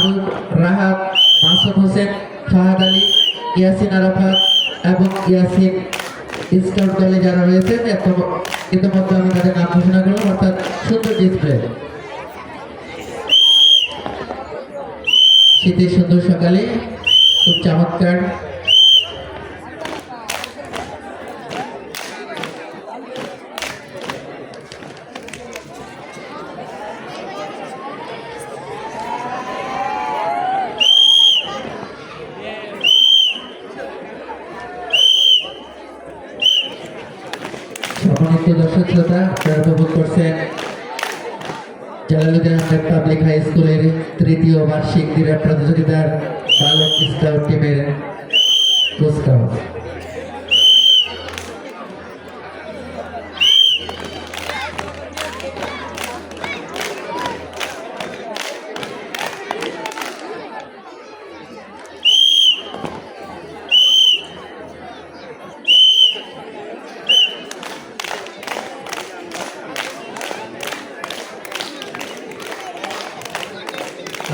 মাহবুব, রাহাত, মাসুম হোসেন, ফাহাদ আলী, ইয়াসিন আরাফাত এবং ইয়াসিন স্কাউট দলে যারা রয়েছেন ইতিমধ্যে আমি তাদের নাম ঘোষণা করলাম। অর্থাৎ সুন্দর ডিসপ্লে, শীতের সুন্দর সকালে খুব চমৎকার। সম্মানিত দর্শক শ্রোতা, আপনারা উপভোগ করছেন জালালউদ্দিন আহমেদ পাবলিক হাই স্কুলের তৃতীয় বার্ষিক ক্রীড়া প্রতিযোগিতার বালক স্কাউট টিমের কুচকাওয়াজ।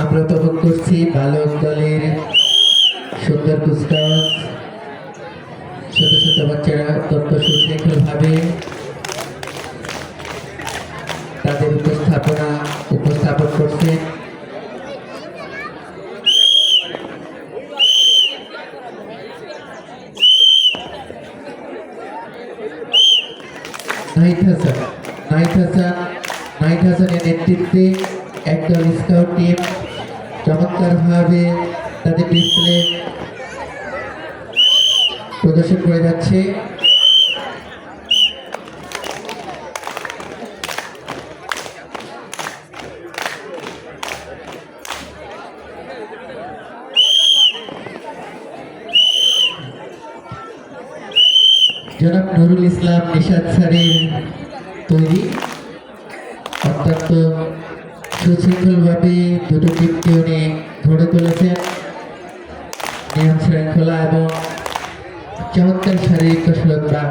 আমরা উপভোগ করছি বালক দলের সুন্দর কুচকাওয়াজ। ছোট ছোট বাচ্চারা অত্যন্ত সুশৃঙ্খল ভাবে তাদের উপস্থাপন করছে। নাহিদ হাসানের নেতৃত্বে একদল স্কাউট টিম চমৎকার ভাবে তাদের ডিসপ্লে প্রদর্শন করে যাচ্ছে। জনাব নুরুল ইসলাম নিশাদ স্যারের তৈরি অত্যন্ত সুশৃঙ্খলভাবে দুটো টিমকে উনি গড়ে তুলেছেন। নিয়ম শৃঙ্খলা এবং চমৎকার শারীরিক কৌশলতা